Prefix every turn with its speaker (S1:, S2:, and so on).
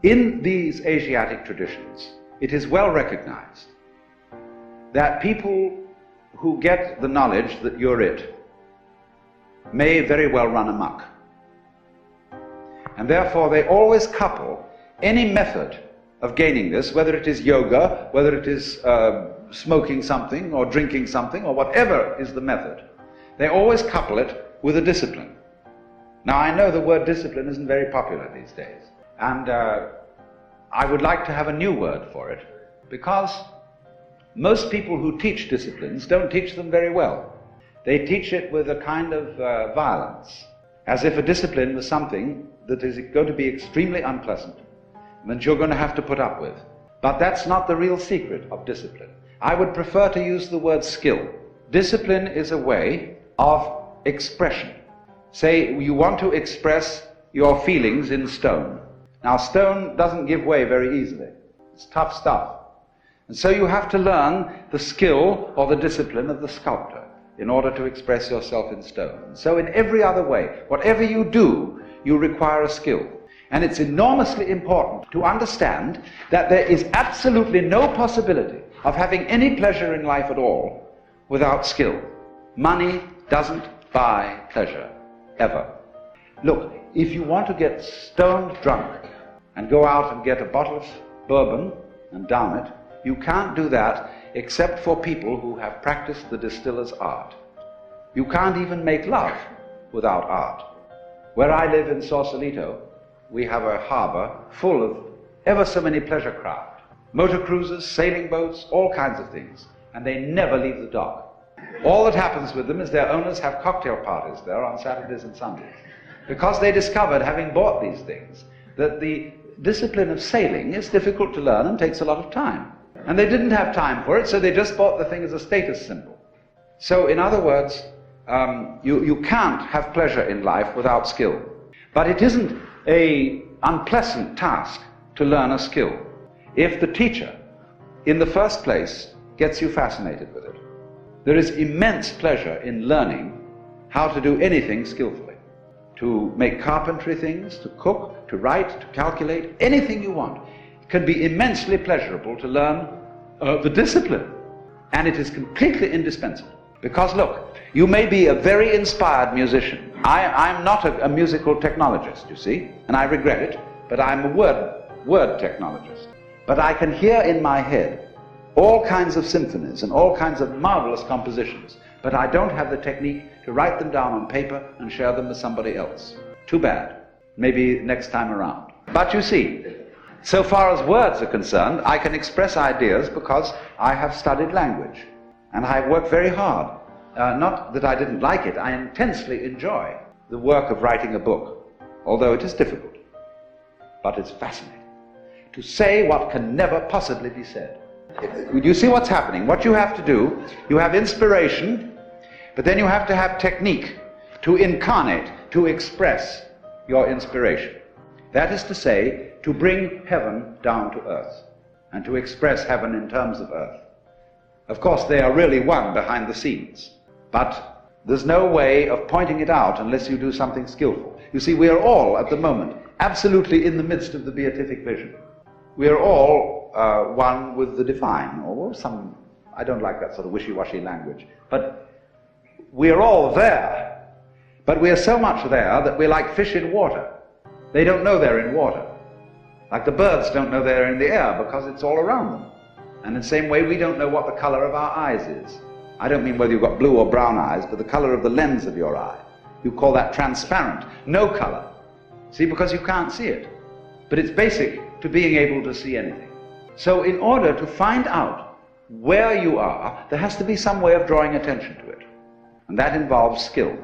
S1: In these Asiatic traditions, it is well recognized that people who get the knowledge that you're it may very well run amok. And therefore they always couple any method of gaining this, whether it is yoga, whether it is smoking something or drinking something or whatever is the method, they always couple it with a discipline. Now I know the word discipline isn't very popular these days, and I would like to have a new word for it, because most people who teach disciplines don't teach them very well. They teach it with a kind of violence, as if a discipline was something that is going to be extremely unpleasant and that you're going to have to put up with. But that's not the real secret of discipline. I would prefer to use the word skill. Discipline is a way of expression. Say you want to express your feelings in stone. Now stone doesn't give way very easily. It's tough stuff. And so you have to learn the skill or the discipline of the sculptor in order to express yourself in stone. And so in every other way, whatever you do, you require a skill. And it's enormously important to understand that there is absolutely no possibility of having any pleasure in life at all without skill. Money doesn't buy pleasure, ever. Look, if you want to get stoned drunk and go out and get a bottle of bourbon and down it, you can't do that except for people who have practiced the distiller's art. You can't even make love without art. Where I live in Sausalito, we have a harbor full of ever so many pleasure craft, motor cruisers, sailing boats, all kinds of things, and they never leave the dock. All that happens with them is their owners have cocktail parties there on Saturdays and Sundays, because they discovered, having bought these things, that the discipline of sailing is difficult to learn and takes a lot of time. And they didn't have time for it, so they just bought the thing as a status symbol. So in other words, you can't have pleasure in life without skill. But it isn't an unpleasant task to learn a skill if the teacher, in the first place, gets you fascinated with it. There is immense pleasure in learning how to do anything skillfully. To make carpentry things, to cook, to write, to calculate, anything you want. It can be immensely pleasurable to learn the discipline. And it is completely indispensable. Because look, you may be a very inspired musician. I'm not a musical technologist, you see, and I regret it, but I'm a word technologist. But I can hear in my head all kinds of symphonies and all kinds of marvelous compositions, but I don't have the technique to write them down on paper and share them with somebody else. Too bad. Maybe next time around. But you see, so far as words are concerned, I can express ideas because I have studied language. And I work very hard. Not that I didn't like it, I intensely enjoy the work of writing a book, although it is difficult. But it's fascinating. To say what can never possibly be said. You see what's happening? What you have to do, you have inspiration, but then you have to have technique to incarnate, to express your inspiration. That is to say, to bring heaven down to earth, and to express heaven in terms of earth. Of course, they are really one behind the scenes, but there's no way of pointing it out unless you do something skillful. You see, we are all, at the moment, absolutely in the midst of the beatific vision. We are all one with the divine, or some, I don't like that sort of wishy-washy language, but we are all there, but we are so much there that we're like fish in water. They don't know they're in water. Like the birds don't know they're in the air because it's all around them. And in the same way, we don't know what the color of our eyes is. I don't mean whether you've got blue or brown eyes, but the color of the lens of your eye. You call that transparent, no color. See, because you can't see it. But it's basic to being able to see anything. So in order to find out where you are, there has to be some way of drawing attention to it. And that involves skill.